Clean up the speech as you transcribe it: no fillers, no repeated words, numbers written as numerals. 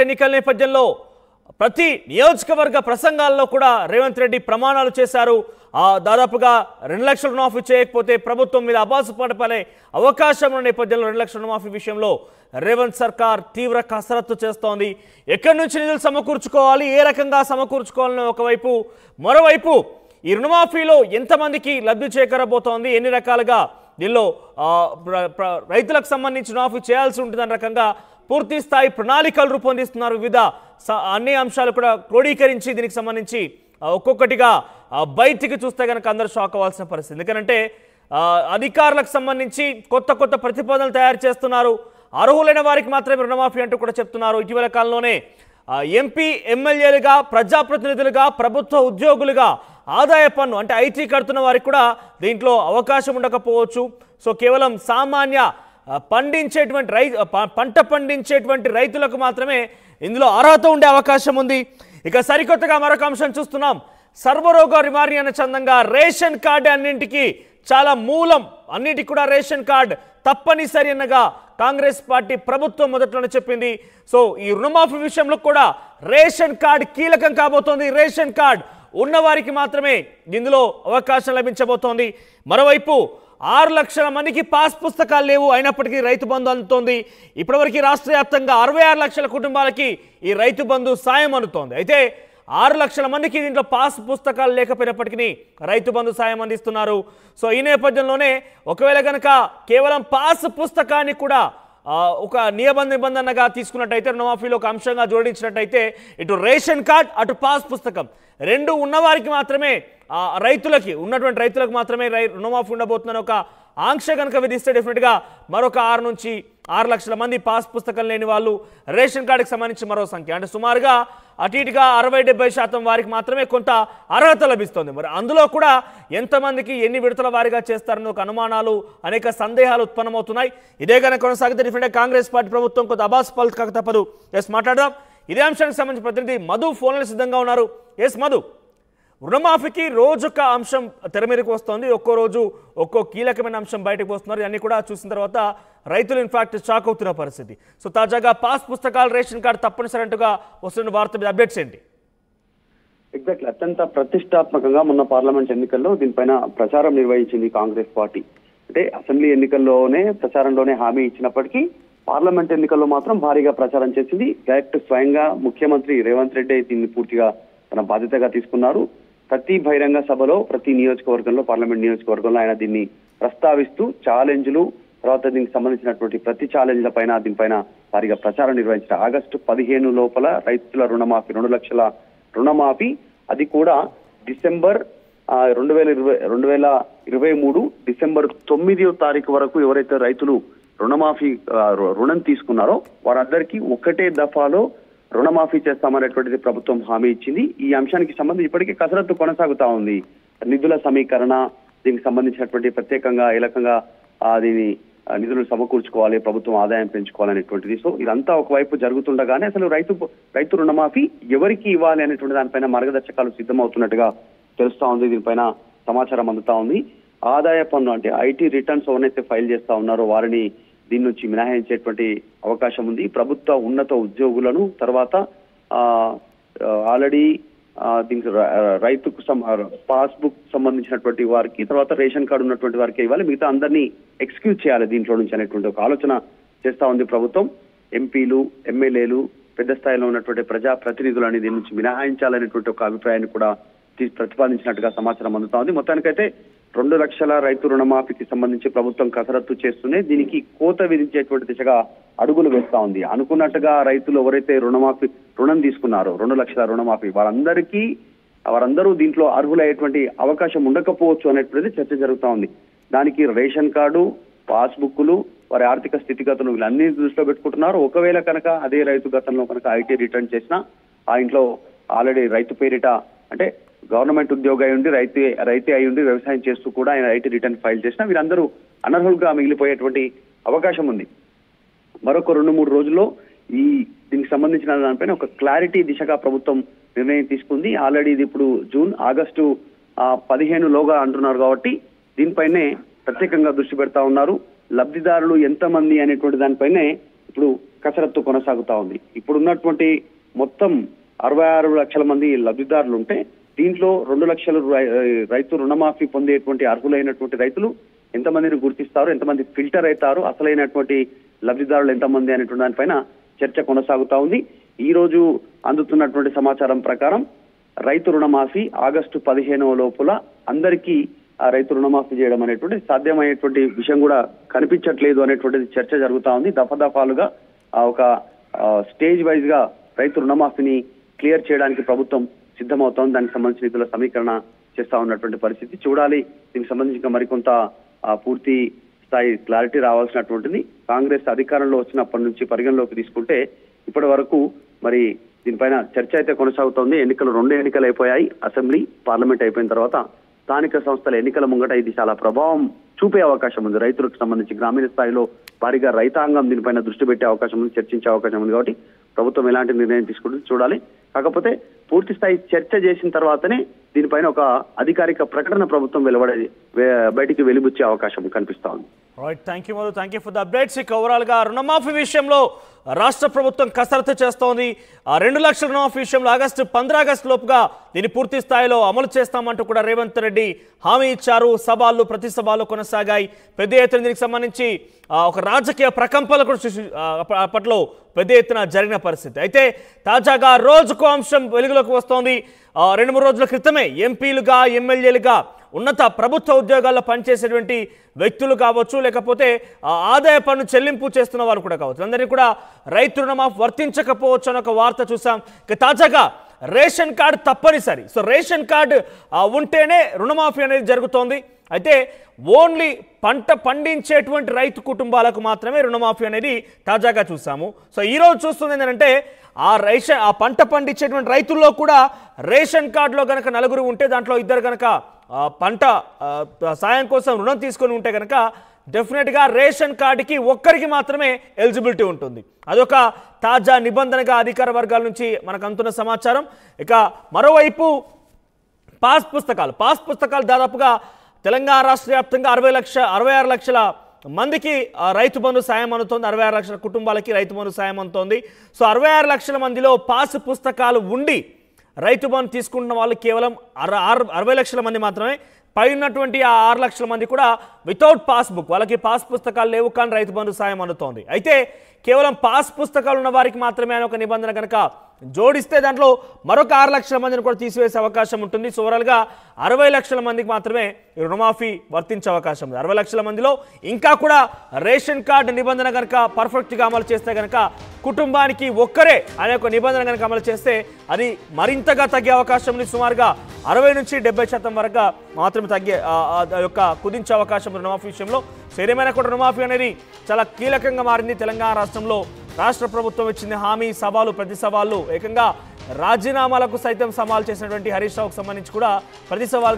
ఎన్నికల నేపథ్యంలో ప్రతి నియోజకవర్గ ప్రసంగాల్లో కూడా రేవంత్ రెడ్డి ప్రమాణాలు చేశారు. దాదాపుగా 2 లక్షల రుణమాఫీ చేయకపోతే ప్రభుత్వం మీద అబాసు పడే అవకాశం ఉన్న నేపథ్యంలో 2 లక్షల రుణమాఫీ విషయంలో రేవంత్ సర్కార్ తీవ్ర కసరత్తు చేస్తోంది. ఎక్కడి నుంచి నిధులు సమకూర్చుకోవాలి, ఏ రకంగా సమకూర్చుకోవాలని ఒకవైపు, మరోవైపు ఈ రుణమాఫీలో ఎంతమందికి లబ్ధి చేకరబోతోంది, ఎన్ని రకాలుగా దీనిలో రైతులకు సంబంధించి రుణమాఫీ చేయాల్సి ఉంటుందన్న రకంగా పూర్తి స్థాయి ప్రణాళికలు రూపొందిస్తున్నారు. వివిధ అన్ని అంశాలు కూడా క్రోడీకరించి దీనికి సంబంధించి ఒక్కొక్కటిగా బయటికి చూస్తే కనుక అందరూ షాక్ అవ్వాల్సిన పరిస్థితి. ఎందుకంటే అధికారులకు సంబంధించి కొత్త కొత్త ప్రతిపాదనలు తయారు చేస్తున్నారు. అర్హులైన వారికి మాత్రమే రుణమాఫీ అంటూ కూడా చెప్తున్నారు. ఇటీవల కాలంలోనే ఎంపీ ఎమ్మెల్యేలుగా, ప్రజాప్రతినిధులుగా, ప్రభుత్వ ఉద్యోగులుగా ఆదాయ పన్ను అంటే ఐటీ కడుతున్న వారికి కూడా దీంట్లో అవకాశం ఉండకపోవచ్చు. సో కేవలం సామాన్య పంట పండించేటువంటి రైతులకు మాత్రమే ఇందులో అర్హత ఉండే అవకాశం ఉంది. ఇక సరికొత్తగా మరొక అంశం చూస్తున్నాం. సర్వరోగ నివారణ చందంగా రేషన్ కార్డు అన్నింటికి చాలా మూలం, అన్నిటికీ కూడా రేషన్ కార్డు తప్పనిసరి అన్నగా కాంగ్రెస్ పార్టీ ప్రభుత్వం మొదట్లోనే చెప్పింది. సో ఈ రుణమాఫీ విషయంలో కూడా రేషన్ కార్డు కీలకం కాబోతోంది. రేషన్ కార్డు ఉన్నవారికి మాత్రమే ఇందులో అవకాశం లభించబోతోంది. మరోవైపు 6 లక్షల మందికి పాస్ పుస్తకాలు లేవు, అయినప్పటికీ రైతు బంధు అందుతోంది. ఇప్పటివరకు రాష్ట్ర వ్యాప్తంగా 66 లక్షల కుటుంబాలకి ఈ రైతు బంధు సాయం అందుతోంది. అయితే 6 లక్షల మందికి దీంట్లో పాస్ పుస్తకాలు లేకపోయినప్పటికీ రైతు బంధు సాయం అందిస్తున్నారు. సో ఈ నేపథ్యంలోనే ఒకవేళ కనుక కేవలం పాస్ పుస్తకాన్ని కూడా ఒక నిబంధనగా తీసుకున్నట్టయితే, రుణమాఫీలో ఒక అంశంగా జోడించినట్టయితే, ఇటు రేషన్ కార్డ్ అటు పాస్ పుస్తకం రెండు ఉన్నవారికి మాత్రమే, రైతులకి ఉన్నటువంటి రైతులకు మాత్రమే రుణమాఫీ ఉండబోతుందని ఒక ఆంక్ష కనుక విధిస్తే డెఫినెట్గా మరొక 6 లక్షల మంది పాస్ పుస్తకం లేని వాళ్ళు, రేషన్ కార్డుకి సంబంధించి మరో సంఖ్య అంటే సుమారుగా అటు ఇటుగా 60-70% వారికి మాత్రమే కొంత అర్హత లభిస్తుంది. మరి అందులో కూడా ఎంతమందికి ఎన్ని విడతల వారీగా చేస్తారని ఒక అనుమానాలు, అనేక సందేహాలు ఉత్పన్నమవుతున్నాయి. ఇదే కనుక కొనసాగితే డెఫినెట్గా కాంగ్రెస్ పార్టీ ప్రభుత్వం కొంత అబాస్ పలక తప్పదు. ఎస్ మాట్లాడదాం. ఇదే అంశానికి సంబంధించి ప్రతినిధి మధు ఫోన్లో సిద్ధంగా ఉన్నారు. ఎస్ మధు, రుణమాఫీకి రోజొక అంశం తెర మీదకి వస్తుంది, ఒక్కో రోజు ఒక్కో కీలకమైన అంశం బయటకు వస్తున్నారు. ఇవన్నీ కూడా చూసిన తర్వాత రైతులు ఇన్ఫాక్ట్ షాక్ అవుతున్న పరిస్థితి. సో తాజాగా పాస్ పుస్తకాలు, రేషన్ కార్డు తప్పనిసరి అంటూగా వస్తున్న వార్త మీద అప్డేట్స్ ఏంటి? ఎగ్జాక్ట్లీ, అత్యంత ప్రతిష్టాత్మకంగా మొన్న పార్లమెంట్ ఎన్నికల్లో దీనిపైన ప్రచారం నిర్వహించింది కాంగ్రెస్ పార్టీ. అంటే అసెంబ్లీ ఎన్నికల్లోనే ప్రచారంలోనే హామీ ఇచ్చినప్పటికీ పార్లమెంట్ ఎన్నికల్లో మాత్రం భారీగా ప్రచారం చేసింది. డైరెక్ట్ స్వయంగా ముఖ్యమంత్రి రేవంత్ రెడ్డి దీన్ని పూర్తిగా తన బాధ్యతగా తీసుకున్నారు. ప్రతి బహిరంగ సభలో, ప్రతి నియోజకవర్గంలో, పార్లమెంట్ నియోజకవర్గంలో ఆయన దీన్ని ప్రస్తావిస్తూ ఛాలెంజ్లు, తర్వాత దీనికి సంబంధించినటువంటి ప్రతి ఛాలెంజ్ల పైన దీనిపైన భారీగా ప్రచారం నిర్వహించారు. ఆగస్టు 15 లోపల రైతుల రుణమాఫీ, 2 లక్షల రుణమాఫీ, అది కూడా డిసెంబర్ 2023 డిసెంబర్ 9వ తారీఖు వరకు ఎవరైతే రైతులు రుణం తీసుకున్నారో వారందరికీ ఒకటే దఫాలో రుణమాఫీ చేస్తామనేటువంటిది ప్రభుత్వం హామీ ఇచ్చింది. ఈ అంశానికి సంబంధించి ఇప్పటికీ కసరత్తు కొనసాగుతా ఉంది. నిధుల సమీకరణ, దీనికి సంబంధించినటువంటి ప్రత్యేకంగా ఏ రకంగా దీని నిధులు సమకూర్చుకోవాలి, ప్రభుత్వం ఆదాయం పెంచుకోవాలనేటువంటిది. సో ఇదంతా ఒకవైపు జరుగుతుండగానే అసలు రైతు రుణమాఫీ ఎవరికి ఇవ్వాలి అనేటువంటి దానిపైన మార్గదర్శకాలు సిద్ధమవుతున్నట్టుగా తెలుస్తా ఉంది. దీనిపైన సమాచారం అందుతా ఉంది. ఆదాయ పన్ను అంటే ఐటీ రిటర్న్స్ ఎవరైతే ఫైల్ చేస్తా ఉన్నారో వారిని దీని నుంచి మినహాయించేటువంటి అవకాశం ఉంది. ప్రభుత్వ ఉన్నత ఉద్యోగులను, తర్వాత ఆల్రెడీ దీనికి రైతుకు పాస్బుక్ సంబంధించినటువంటి వారికి, తర్వాత రేషన్ కార్డు ఉన్నటువంటి వారికి ఇవ్వాలి, మిగతా అందరినీ ఎక్స్క్యూజ్ చేయాలి దీంట్లో నుంచి అనేటువంటి ఒక ఆలోచన చేస్తా ఉంది ప్రభుత్వం. ఎంపీలు, ఎమ్మెల్యేలు, పెద్ద స్థాయిలో ఉన్నటువంటి ప్రజా ప్రతినిధులని దీని నుంచి మినహాయించాలనేటువంటి ఒక అభిప్రాయాన్ని కూడా ప్రతిపాదించినట్టుగా సమాచారం అందుతా ఉంది. మొత్తానికైతే 2 లక్షల రైతు రుణమాఫీకి సంబంధించి ప్రభుత్వం కసరత్తు చేస్తూనే దీనికి కోత విధించేటువంటి దిశగా అడుగులు వేస్తా ఉంది. అనుకున్నట్టుగా రైతులు ఎవరైతే రుణం తీసుకున్నారో 2 లక్షల రుణమాఫీ వారందరూ దీంట్లో అర్హులయ్యేటువంటి అవకాశం ఉండకపోవచ్చు అనేటువంటిది చర్చ జరుగుతా ఉంది. దానికి రేషన్ కార్డు, పాస్బుక్లు, వారి ఆర్థిక స్థితిగతులు వీళ్ళన్నీ దృష్టిలో పెట్టుకుంటున్నారు. ఒకవేళ కనుక అదే రైతు గతంలో కనుక ఐటీ రిటర్న్ చేసినా, ఆ ఇంట్లో ఆల్రెడీ రైతు పేరిట అంటే గవర్నమెంట్ ఉద్యోగి అయి ఉండి రైతే అయి ఉండి వ్యవసాయం చేస్తూ కూడా ఆయన ఐటీ రిటర్న్ ఫైల్ చేసినా వీరందరూ అనర్హులుగా మిగిలిపోయేటువంటి అవకాశం ఉంది. మరొక 2-3 రోజుల్లో దీనికి సంబంధించిన దానిపైన ఒక క్లారిటీ దిశగా ప్రభుత్వం నిర్ణయం తీసుకుంది. ఆల్రెడీ ఇది ఇప్పుడు ఆగస్టు 15 లోగా అంటున్నారు కాబట్టి దీనిపైనే ప్రత్యేకంగా దృష్టి పెడతా ఉన్నారు. లబ్ధిదారులు ఎంతమంది అనేటువంటి దానిపైనే ఇప్పుడు కసరత్తు కొనసాగుతా ఉంది. ఇప్పుడు ఉన్నటువంటి మొత్తం 66 లక్షల మంది లబ్ధిదారులు ఉంటే దీంట్లో 2 లక్షల రైతు రుణమాఫీ పొందేటువంటి అర్హులైనటువంటి రైతులు ఎంతమందిని గుర్తిస్తారు, ఎంతమంది ఫిల్టర్ అవుతారు, అసలైనటువంటి లబ్ధిదారులు ఎంతమంది అనేటువంటి దానిపైన చర్చ కొనసాగుతా ఉంది. ఈ రోజు అందుతున్నటువంటి సమాచారం ప్రకారం రైతు రుణమాఫీ ఆగస్టు 15వ లోపల అందరికీ ఆ రైతు రుణమాఫీ చేయడం అనేటువంటి సాధ్యమయ్యేటువంటి విషయం కూడా కనిపించట్లేదు అనేటువంటిది చర్చ జరుగుతా ఉంది. దఫాలుగా ఒక స్టేజ్ వైజ్ గా రైతు రుణమాఫీని క్లియర్ చేయడానికి ప్రభుత్వం సిద్ధమవుతోంది. దానికి సంబంధించిన నిధుల సమీకరణ చేస్తా ఉన్నటువంటి పరిస్థితి చూడాలి. దీనికి సంబంధించి మరికొంత పూర్తి స్థాయి క్లారిటీ రావాల్సినటువంటిది. కాంగ్రెస్ అధికారంలో వచ్చినప్పటి నుంచి పరిగణలోకి తీసుకుంటే ఇప్పటి వరకు మరి దీనిపైన చర్చ అయితే కొనసాగుతోంది. 2 ఎన్నికలు అయిపోయాయి. అసెంబ్లీ, పార్లమెంట్ అయిపోయిన తర్వాత స్థానిక సంస్థల ఎన్నికల ముంగట ఇది చాలా ప్రభావం చూపే అవకాశం ఉంది. రైతులకు సంబంధించి గ్రామీణ స్థాయిలో భారీగా రైతాంగం దీనిపైన దృష్టి పెట్టే అవకాశం ఉంది, చర్చించే అవకాశం ఉంది. కాబట్టి ప్రభుత్వం ఎలాంటి నిర్ణయం తీసుకుంటుంది చూడాలి. కాకపోతే పూర్తి స్థాయి చర్చ చేసిన తర్వాతనే దీనిపైన ఒక అధికారిక ప్రకటన ప్రభుత్వం బయటికి వెలిబుచ్చే అవకాశం కనిపిస్తా ఉంది. Right, thank you Madhu, thank you for the updates. ఇక ఓవరాల్ గా రుణమాఫీ విషయంలో రాష్ట్ర ప్రభుత్వం కసరత్తు చేస్తోంది. 2 లక్షల రుణమాఫీ విషయంలో 15 ఆగస్టు లోపుగా దీన్ని పూర్తి స్థాయిలో అమలు చేస్తామంటూ కూడా రేవంత్ రెడ్డి హామీ ఇచ్చారు. సవాళ్లు ప్రతి సవాళ్లు కొనసాగాయి. పెద్ద ఎత్తున దీనికి సంబంధించి ఒక రాజకీయ ప్రకంపనలు కూడా అప్పట్లో పెద్ద ఎత్తున జరిగిన పరిస్థితి. అయితే తాజాగా రోజుకో అంశం వెలుగులోకి వస్తోంది. 2-3 రోజుల క్రితమే ఎంపీలుగా, ఎమ్మెల్యేలుగా, ఉన్నత ప్రభుత్వ ఉద్యోగాల్లో పనిచేసేటువంటి వ్యక్తులు కావచ్చు, లేకపోతే ఆదాయ పన్ను చెల్లింపు చేస్తున్న వాళ్ళు కూడా కావచ్చు, అందరినీ కూడా రైతు రుణమాఫీ వర్తించకపోవచ్చు అని ఒక వార్త చూసాం. ఇక తాజాగా రేషన్ కార్డు తప్పనిసరి. సో రేషన్ కార్డు ఉంటేనే రుణమాఫీ అనేది జరుగుతోంది. అయితే ఓన్లీ పంట పండించేటువంటి రైతు కుటుంబాలకు మాత్రమే రుణమాఫీ అనేది తాజాగా చూసాము. సో ఈరోజు చూస్తుంది ఏంటంటే ఆ పంట పండించేటువంటి రైతుల్లో కూడా రేషన్ కార్డులో కనుక 4 ఉంటే దాంట్లో 2 కనుక పంట సాయం కోసం రుణం తీసుకొని ఉంటే కనుక డెఫినెట్గా రేషన్ కార్డుకి ఒక్కరికి మాత్రమే ఎలిజిబిలిటీ ఉంటుంది. అదొక తాజా నిబంధనగా అధికార వర్గాల నుంచి మనకు అందుతున్న సమాచారం. ఇక మరోవైపు పాస్ పుస్తకాలు దాదాపుగా తెలంగాణ రాష్ట్ర వ్యాప్తంగా 66 లక్షల మందికి రైతు బంధు సాయం అందుతోంది. 66 లక్షల కుటుంబాలకి రైతు బంధు సాయం అందుతోంది. సో 66 లక్షల మందిలో పాస్ పుస్తకాలు ఉండి రైతు బంధు తీసుకుంటున్న వాళ్ళు కేవలం 60 లక్షల మంది మాత్రమే. పైనటువంటి ఆ 6 లక్షల మంది కూడా వితౌట్ పాస్బుక్, వాళ్ళకి పాస్ పుస్తకాలు లేవు కానీ రైతు బంధు సాయం అందుతోంది. అయితే కేవలం పాస్ పుస్తకాలు ఉన్న వారికి మాత్రమే అని ఒక నిబంధన కనుక జోడిస్తే దాంట్లో మరొక 6 లక్షల మందిని కూడా తీసివేసే అవకాశం ఉంటుంది. సో ఓవరాల్గా 60 లక్షల మందికి మాత్రమే రుణమాఫీ వర్తించే అవకాశం ఉంది. 60 లక్షల మందిలో ఇంకా కూడా రేషన్ కార్డు నిబంధన కనుక పర్ఫెక్ట్గా అమలు చేస్తే కనుక కుటుంబానికి ఒక్కరే అనే ఒక నిబంధన కనుక అమలు చేస్తే అది మరింతగా తగ్గే అవకాశం ఉంది. సుమారుగా 60 నుంచి 70% వరకు మాత్రమే తగ్గే యొక్క కుదించే అవకాశం రుణమాఫీ విషయంలో. సో ఏదేమైనా కూడా రుణమాఫీ అనేది చాలా కీలకంగా మారింది. తెలంగాణ రాష్ట్రంలో రాష్ట్ర ప్రభుత్వం ఇచ్చింది హామీ, సవాలు ప్రతి సవాళ్ళు, ఏకంగా రాజీనామాలకు సైతం సవాల్ చేసినటువంటి హరీష్ రావుకు సంబంధించి కూడా ప్రతి సవాల్